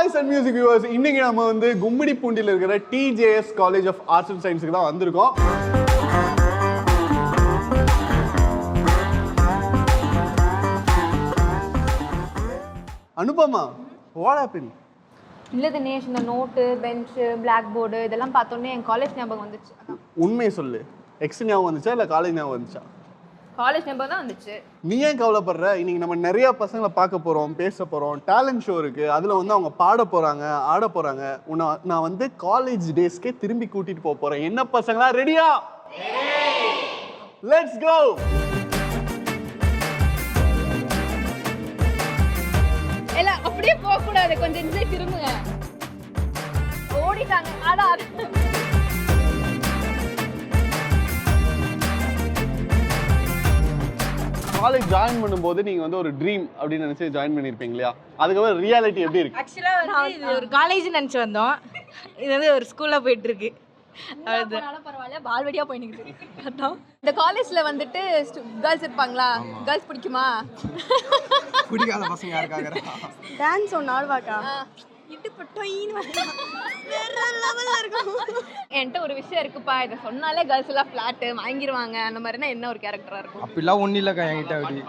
Voice and music viewers, இன்னைக்கு நம்ம வந்து கும்மிடிப்பூண்டியில் இருக்கிற DJS college of arts and சயின்ஸுக்கு தான் வந்திருக்கோம். Anupama, what happen? இல்லை தினேஷ், இந்த நோட்டு, பெஞ்சு, பிளாக் போர்டு இதெல்லாம் பார்த்தோன்னே என் காலேஜ் ஞாபகம் வந்துச்சு. உண்மையை சொல்லு, எக்ஸ் ஞாபகம் வந்துச்சா இல்லை காலேஜ் ஞாபகம் வந்துச்சா? காலேஜ் ஞாபகம் தான் வந்துச்சு. நீ ஏன் கவலைப்படுற? இன்னைக்கு நம்ம நிறைய பசங்களை பார்க்க போறோம், பேச போறோம், டேலண்ட் ஷோ இருக்கு. அதுல வந்து அவங்க பாட போறாங்க, ஆட போறாங்க. நான் வந்து காலேஜ் டேஸ்க்கே திரும்பி கூட்டிட்டு போறேன். என்ன பசங்களா, ரெடியா? Let's go. இல்ல அப்படியே போக கூடாது, கொஞ்சம் இந்த திரும்புங்க. ஓடிட்டாங்க. ஆடா காலேஜ் ஜாயின் பண்ணும்போது நீங்க வந்து ஒரு ட்ரீம் அப்படின்னு நினைச்சு ஜாயின் பண்ணிருப்பீங்க இல்லையா? அதுக்கப்புறம் ரியாலிட்டி எப்படி இருக்கு? ஆக்சுவலா வந்து இது ஒரு காலேஜ் நினைச்சு வந்தோம், இது வந்து ஒரு ஸ்கூல்ல போயிட்டு இருக்கு. அவ்வளவுதான், பரவாயில்ல, பால்வடியா போயிட்டு. இந்த காலேஜ்ல வந்துட்டு கேர்ள்ஸ் இருப்பாங்களா? கேர்ள்ஸ் பிடிக்குமா? பிடிக்காத பசங்க யாருக்காக? டான்ஸ் ஒன்று ஆடுவாக்கா, என்கிட்ட ஒரு விஷயம் இருக்குப்பா, இதை சொன்னாலே கேர்ள்ஸ் எல்லாம் ஃபிளாட் வாங்கிடுவாங்க, அந்த மாதிரினா என்ன ஒரு கேரக்டரா இருக்கும்? அப்படிலாம் ஒன்றும் இல்லைக்கா என்கிட்ட. அப்படி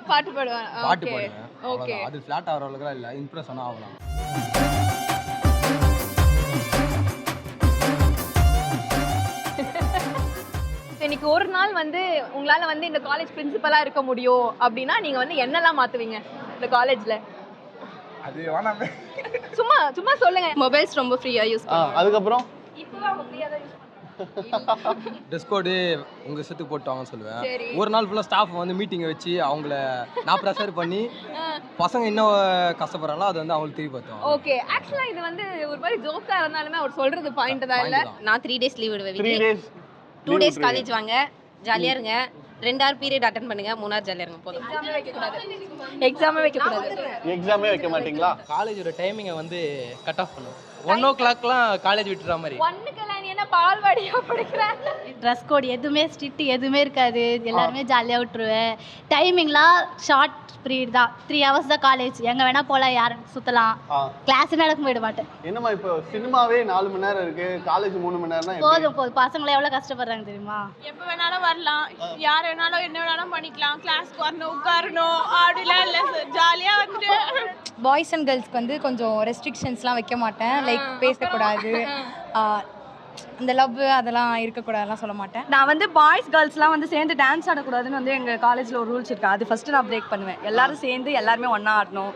பாட்டு பாடுவேன். பாட்டு பாடுவேன். ஓகே, அது ஃபிளாட் ஆகிற அளவுக்குலாம் இல்லை, இம்ப்ரெஸ் ஆனால் ஆகலாம். இன்னைக்கு ஒரு நாள் வந்து உங்களால வந்து இந்த காலேஜ் பிரின்சிபலா இருக்க முடியும் அப்படின்னா நீங்க வந்து என்னெல்லாம் மாத்துவீங்க இந்த காலேஜ்ல? அது வேணாமே, சும்மா சும்மா சொல்லுங்க. மொபைல்ஸ் ரொம்ப ஃப்ரீயா யூஸ் பண்ணுவாங்க. அதுக்கப்புறம் இப்போ அவங்க ஃப்ரீயா தான் யூஸ் ட்ரெஸ் கோடு உங்க இஷ்டத்துக்கு போட்டு வாங்கன்னு சொல்லுவேன். ஒரு நாள் ஃபுல்லாக ஸ்டாஃப் வந்து மீட்டிங்கை வச்சு அவங்கள நான் ப்ரெஷர் பண்ணி பசங்க இன்னும் கஷ்டப்படுறாங்களோ அது வந்து அவங்களுக்கு திருப்பி பார்த்தோம். ஓகே, ஆக்சுவலா இது வந்து ஒரு மாதிரி ஜோக்கா இருந்தாலுமே அவர் சொல்றது பாயிண்ட் தான் இல்ல. நான் 3 days லீவ் விடுவேன். 3 days 2 days காலேஜ் வாங்க, ஜாலியா இருங்க. 2 hour பீரியட் அட்டெண்ட் பண்ணுங்க, 3 hour ஜாலியா இருங்க. போதும். எக்ஸாமே வைக்க கூடாது. எக்ஸாமே வைக்க மாட்டீங்களா? காலேஜோட டைமிங்கை வந்து கட் ஆஃப் பண்ணுவோம். 1 o'clockலாம் காலேஜ் விட்டுற மாதிரி. ஒண்ணுக்கெல்லாம் நீ என்ன பால்வாடியா படிக்கிற? ட்ரெஸ் கோட் எதுவுமே ஸ்ட்ரிக்ட் எதுவுமே இருக்காது, எல்லாருமே ஜாலியாக விட்டுருவேன். டைமிங்லாம் ஷார்ட் பீரியட் தான், 3 hours தான் காலேஜ். எங்கே வேணால் போகலாம், யாரும் சுற்றலாம். கிளாஸ் நடக்க போயிட மாட்டேன். என்னம்மா இப்போ சினிமாவே 4 மணி நேரம் இருக்கு, காலேஜ் 3 மணி நேரம்னா போதும் போதும், பசங்களை எவ்வளோ கஷ்டப்படுறாங்க தெரியுமா? எப்போ வேணாலும் வரலாம், யார் வேணாலும் என்ன வேணாலும் பண்ணிக்கலாம். கிளாஸ்க்கு வரணும், உட்காரணும், ஆடலாம் இல்லை, ஜாலியாக வந்துட்டு. பாய்ஸ் அண்ட் கேர்ள்ஸ்க்கு வந்து கொஞ்சம் ரெஸ்ட்ரிக்ஷன்ஸ்லாம் வைக்க மாட்டேன். லைக் பேசக்கூடாது, இந்த லவ் அதெல்லாம் இருக்கக்கூடாதுலாம் சொல்ல மாட்டேன். நான் வந்து பாய்ஸ் கேர்ள்ஸ்லாம் வந்து சேர்ந்து டான்ஸ் ஆடக்கூடாதுன்னு வந்து எங்கள் காலேஜில் ஒரு ரூல்ஸ் இருக்கு. அது ஃபர்ஸ்ட் நான் பிரேக் பண்ணுவேன். எல்லாரும் சேர்ந்து எல்லாருமே ஒன்றா ஆடணும்,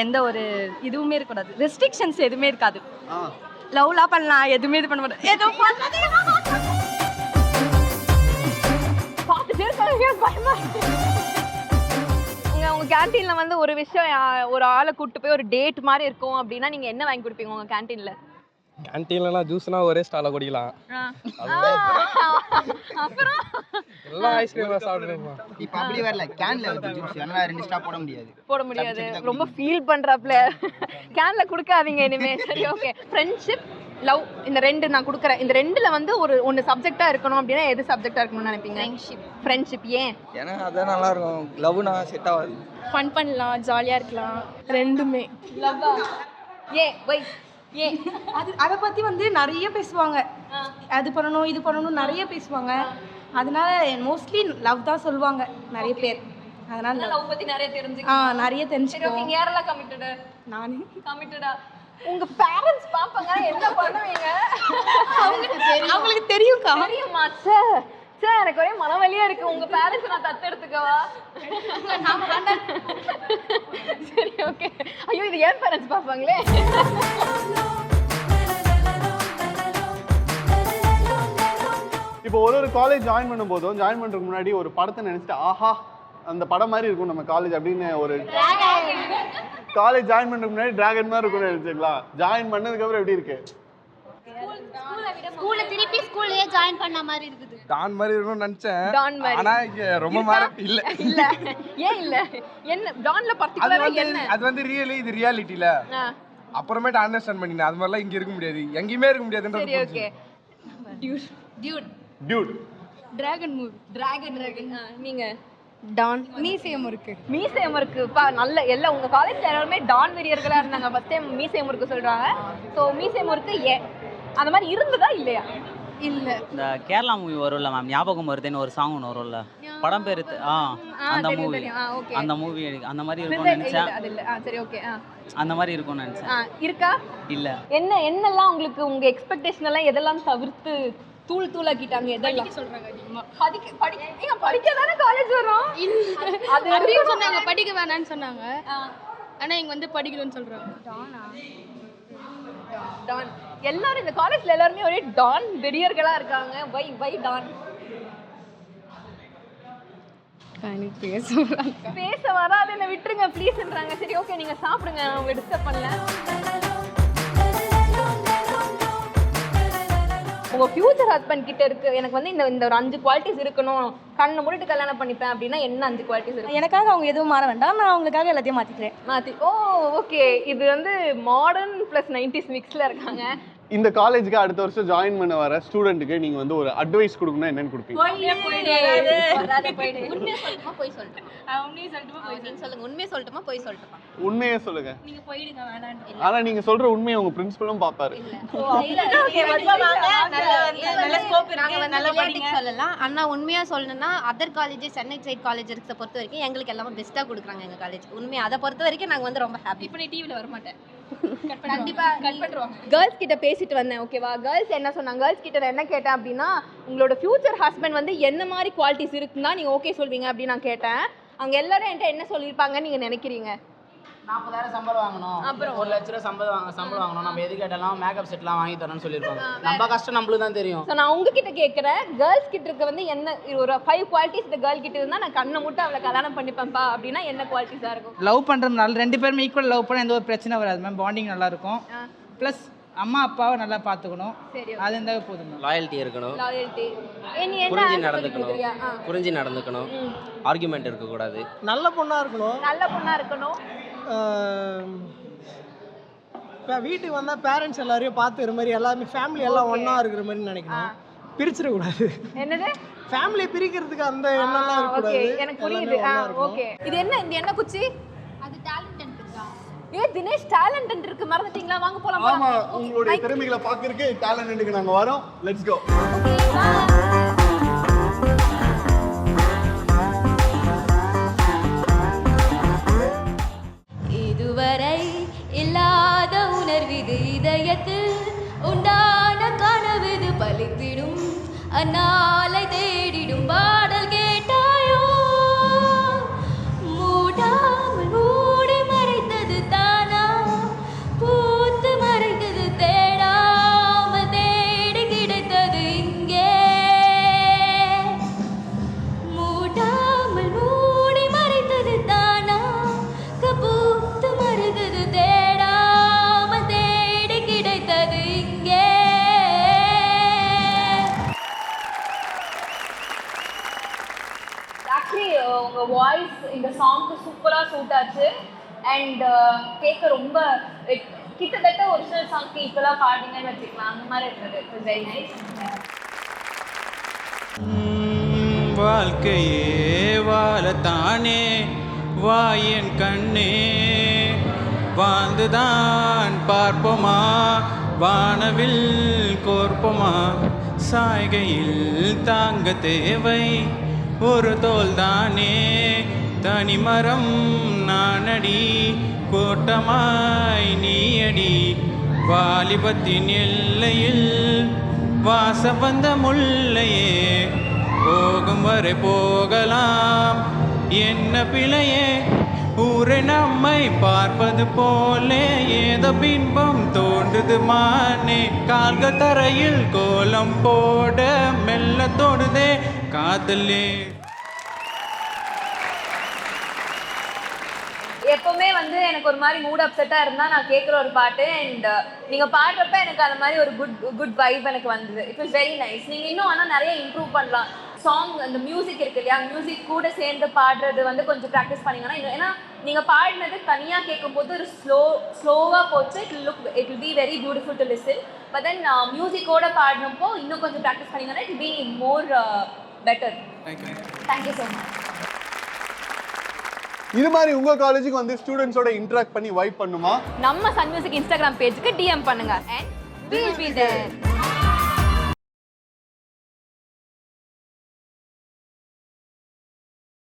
எந்த ஒரு இதுவுமே இருக்கக்கூடாது, ரெஸ்ட்ரிக்ஷன்ஸ் எதுவுமே இருக்காது. லவ்லாம் பண்ணலாம், எதுவுமே இது பண்ண மாட்டேன். ஏதோ உங்க கேண்டீன்ல வந்து ஒரு விஷயம், ஒரு ஆளை கூட்டு போய் ஒரு டேட் மாதிரி இருக்கும் அப்படின்னா நீங்க என்ன வாங்கி கொடுப்பீங்க உங்க கேண்டீன்ல? கேன்டீன்லாம் ஜூஸ்னா ஒரே ஸ்டாலில் குடிக்கலாம். அப்புறம் எல்லாம் ஐஸ்கிரீம்லாம் சாப்பிடுறோமா? இப்போ அப்படி வரல, கேன்ல வந்து ஜூஸ் என்ன 2 ஸ்டாப் போட முடியாது. ரொம்ப ஃபீல் பண்றாப்ல. கேன்ல குடுக்காதீங்க இனிமே. சரி, ஓகே. ஃப்ரெண்ட்ஷிப், லவ், இந்த 2 நான் கொடுக்குறேன். இந்த 2ல வந்து ஒன்னு சப்ஜெக்டா இருக்கணும் அப்படின்னா எது சப்ஜெக்டா இருக்கணும்னு நினைப்பீங்க? ஃப்ரெண்ட்ஷிப். ஏன்? ஏன்னா அதான் நல்லா இருக்கும். லவ்னா செட் ஆகாது. ஃபன் பண்ணலாம், ஜாலியாக இருக்கலாம். ரெண்டுமே. லவ்வா? ஏன்? வை ஏன்? அதை பற்றி வந்து நிறைய பேசுவாங்க, அது பண்ணணும் இது பண்ணணும் நிறைய பேசுவாங்க. அதனால மோஸ்ட்லி லவ் தான் சொல்லுவாங்க நிறைய பேர். அதனால லவ் பத்தி நிறைய தெரிஞ்சுக்க நிறைய தெரிஞ்சுக்கோங்க. நீங்க யாரெல்லாம் கமிட்டட்? நானே கமிட்டடா? உங்க பேரண்ட்ஸ் பாப்பாங்க, என்ன பண்ணுவீங்க? அவங்களுக்கு தெரியும்க்கா. தெரியுமா? சார் சார் எனக்கு ஒரே மனவலியா இருக்கு, உங்க பேரண்ட்ஸ் நான் தத்தெடுத்துக்கவா? சரி, ஓகே. ஐயோ, இது ஏன் பேரண்ட்ஸ் பாப்பாங்களே. இப்போ ஒரு காலேஜ் ஜாயின் பண்ணும்போதும் ஜாயின் பண்றதுக்கு முன்னாடி ஒரு படத்தை நினைச்சிட்டு ஆஹா அந்த படம் மாதிரி இருக்கும் நம்ம காலேஜ் அப்படின்னு ஒரு காலேஜ் ஜாயின் பண்றதுக்கு முன்னாடி டிராகன் மாதிரி இருக்கும்னு நினைச்சீங்களா? ஜாயின் பண்ணதுக்கு அப்புறம் எப்படி இருக்கு? ஸ்கூல்ல திருப்பி ஸ்கூல்லயே ஜாயின் பண்ண மாதிரி இருக்குது. டான் மாதிரி இருக்கும்னு நினைச்சேன், டான் மாதிரி. ஆனா இங்க ரொம்ப மாதிரி இல்ல. இல்ல ஏன் இல்ல? என்ன டான்ல பர்టిక్యులரா என்ன? அது வந்து ரியலி, இது ரியாலிட்டில அப்புறமேட்டு அண்டர்ஸ்டாண்ட் பண்ணினேன். அது மாதிரிலாம் இங்க இருக்க முடியாது, எங்கேயுமே இருக்க முடியாதுன்றது. சரி, okay. Dude Dude dragon movie. Dragon நீங்க டான் மீசியம் இருக்கு. மீசை முறுக்குப்பா நல்ல எல்லாம் உங்க காலேஜ்ல எல்லாருமே டான் வெறியர்களா இருந்தாங்க. ஃபர்ஸ்ட் டைம் மீசை முறுக்கு சொல்றாங்க. ஸோ மீசை முறுக்கு அந்த மாதிரி இருந்ததா இல்லையா? இல்ல. இந்த கேரளா மூவி வரும்ல மேம், ஞாபகம் வருதுன்னு ஒரு சாங் ஒன்று வரும்ல, படம் பேரு அந்த மூவி, அந்த மூவி அந்த மாதிரி இருக்கும்னு நினைச்சேன். அது இல்ல. சரி ஓகே. அந்த மாதிரி இருக்கும்னு நினைச்சேன். இருக்கா? இல்ல. என்னெல்லாம் உங்களுக்கு உங்க எக்ஸ்பெக்டேஷன் எல்லாம் எதெல்லாம் தவிர்த்து தூள் தூளாக்கிட்டாங்க? எதெல்லாம் சொல்றாங்க? அதிகமா படிக்க தானே காலேஜ் வரும். அது அப்படியும் சொன்னாங்க, படிக்க வேணாம்னு சொன்னாங்க. ஆனா இங்க வந்து படிக்கணும்னு சொல்றாங்க. டான் எல்லாரும் இந்த காலேஜ்ல எல்லாருமே ஒரே டான் வெறியர்களா இருக்காங்க. வை டான் பேச வராது, என்ன விட்டுருங்க ப்ளீஸ்ன்றாங்க. சரி ஓகே, நீங்க சாப்பிடுங்க, நான் உங்களை டிஸ்டர்ப் பண்ணல. உங்க ஃபியூச்சர் ஹஸ்பண்ட் கிட்ட இருக்கு எனக்கு வந்து இந்த ஒரு 5 குவாலிட்டிஸ் இருக்கணும், கண்ணை மூடிட்டு கல்யாணம் பண்ணிப்பேன் அப்படின்னா என்ன 5 குவாலிட்டிஸ் இருக்கு? எனக்காக அவங்க எதுவும் மாற வேண்டாம், நான் அவங்களுக்காக எல்லாத்தையும் மாற்றிக்கிறேன். ஓகே. இது வந்து மாடர்ன் ப்ளஸ் 90s மிக்ஸ்ல இருக்காங்க. இந்த காலேஜுக்கு அடுத்த வருஷம் ஜாயின் பண்ண வர ஸ்டூடெண்ட்டுக்கு நீங்க வந்து ஒரு அட்வைஸ் கொடுக்கணும்னா என்னன்னு கொடுப்பீங்க? உண்மையை சொல்லுங்க. ஆனா நீங்க சொல்ற உண்மையை உங்க பிரின்சிபலும் பாப்பாரு. சொல்லலாம். ஆனா உண்மையா சொல்லணும்னா other college, Chennai side colleges பொறுத்த வரைக்கும் எங்களுக்கு எல்லாமே பெஸ்டா கொடுக்குறாங்க எங்க காலேஜ். உண்மையா அதை பொறுத்த வரைக்கும் நாங்க வந்து ரொம்ப ஹாப்பி. இப்போ நீ டிவில வர மாட்டேன், கண்டிப்பா கட் பண்ணுவாங்க. கேர்ள்ஸ் கிட்ட பேசிட்டு வந்தேன், ஓகேவா? கேர்ள்ஸ் என்ன சொன்னாங்க? கேர்ள்ஸ் கிட்ட நான் என்ன கேட்டேன் அப்படின்னா, உங்களோட ஃபியூச்சர் ஹஸ்பண்ட் வந்து என்ன மாதிரி குவாலிட்டிஸ் இருக்குன்னா நீங்க ஓகே சொல்வீங்க அப்படின்னு நான் கேட்டேன். அவங்க எல்லாரும் என்கிட்ட என்ன சொல்லியிருப்பாங்கன்னு நீங்க நினைக்கிறீங்க? 40,000 சம்பளம் வாங்கணும், அப்புறம் 1 லட்ச ரூபா சம்பளம் வாங்கணும், நம்ம எது கேட்டாலும் மேக்கப் செட்லாம் வாங்கி தரணும்னு சொல்லியிருப்பாங்க. நம்ம கஷ்டம் நம்மளுக்கு தான் தெரியும். ஸோ நான் உங்ககிட்ட கேட்குறேன், கேர்ள்ஸ் கிட்ட இருக்க வந்து என்ன ஒரு 5 குவாலிட்டிஸ் இந்த கேர்ள் கிட்ட இருந்தால் நான் கண்ணை மட்டும் அவளை கல்யாணம் பண்ணிப்பேன்ப்பா அப்படின்னா என்ன குவாலிட்டிஸாக இருக்கும்? லவ் பண்ணுறதுனால 2 பேரும் ஈக்குவல் லவ் பண்ண எந்த ஒரு பிரச்சனை வராது மேம். பாண்டிங் நல்லா இருக்கும். ப்ளஸ் அம்மா அப்பாவை நல்லா பார்த்துக்கணும். அது இருந்தால் போதும். லாயல்ட்டி இருக்கணும், புரிஞ்சு நடந்துக்கணும், ஆர்குமெண்ட் இருக்கக்கூடாது, நல்ல பொண்ணாக இருக்கணும். இப்போ வீட்டுக்கு வந்தால் பேரண்ட்ஸ் எல்லாரையும் பார்த்துக்கிற மாதிரி, எல்லாருமே ஃபேமிலி எல்லாம் ஒன்றா இருக்கிற மாதிரி நினைக்கணும். பிரிச்சிடக்கூடாது. என்னது? ஃபேமிலி பிரிக்கிறதுக்கு அந்த எண்ணம்லாம் இருக்கக்கூடாது. எனக்கு புரியுது. ஓகே. இது என்ன குச்சி? அது டேலண்டன்ட் இருக்கா? தினேஷ் டேலண்டன்ட் இருக்கு, மறந்துட்டீங்களா? வாங்க போலாம். ஆமா, உங்களுடைய திறமைகளை பார்க்கறதுக்கு டேலண்டன்ட்க்கு நாங்க வரோம். Let's go. இதுவரை இல்லாத உணர்விது இதயத்தில் உண்டான கனவிது பலித்திடும் அந்நாளை தேடிடும் பாடல் கேட்டாயோ? மூடாமல் மூடி மறைத்தது தானா, பூத்து மறைத்தது தேடாமல் தேடி கிடைத்தது இங்கே. மூடாமல் மூடி மறைத்தது தானா, பூத்து மறைத்தது தேடாமல் தேடி கிடைத்தது இங்கே. உங்க வாய்ஸ் இந்த சாங்க்கு சூப்பரா சூட் ஆச்சு. அண்ட் கேட்க ரொம்ப கிட்டத்தட்ட ஒரிஜினல் சாங்க்கு ஈக்குவலா பாடுங்கன்னு வச்சுக்கலாம், அந்த மாதிரி இருந்தது. Very nice. வாழ்க்கையே வாழத்தானே வா என் கண்ணே, வாழ்ந்துதான் பார்ப்போமா, வானவில் கோர்ப்போமா, சாய்கையில் தாங்க தேவை ஒரு தோல்தானே, தனிமரம் நானடி கூட்டமாய் நீயடி, வாலிபத்தின் எல்லையில் வாச வந்த முல்லையே, போகும் வரை போகலாம் என்ன பிழையே, ஊரை நம்மை பார்ப்பது போலே ஏதோ பின்பம் தோன்றுது மானே, கால்கள் தரையில் கோலம் போட மெல்ல தோடுதே காதலே. எப்பவுமே வந்து எனக்கு ஒரு மாதிரி மூட் அப்செட்டா இருந்தா நான் கேட்குற ஒரு பாட்டு, அண்ட் நீங்க பாடுறப்ப எனக்கு அந்த மாதிரி ஒரு குட் வைப் எனக்கு வந்தது. It was very nice. நீங்க இன்னும் ஆனால் நிறைய இம்ப்ரூவ் பண்ணலாம். சாங் அந்த மியூசிக் இருக்கு இல்லையா, மியூசிக் கூட சேர்ந்து பாடுறது வந்து கொஞ்சம் ப்ராக்டிஸ் பண்ணிங்கன்னா, ஏன்னா நீங்க பாடினது தனியாக கேட்கும்போது ஒரு ஸ்லோவாக போச்சு. It will be very beautiful to listen. But then மியூசிக்கோட பாடினப்போ இன்னும் கொஞ்சம் ப்ராக்டிஸ் பண்ணிங்கன்னா it will be more better. Thank you so much. இது மாதிரி உங்க காலேஜுக்கு வந்து ஸ்டூடெண்ட்ஸோட இன்டராக்ட் பண்ணி வைப் பண்ணுமா? நம்ம சன் மியூசிக் இன்ஸ்டாகிராம் பேஜுக்கு DM பண்ணுங்க and we'll be there.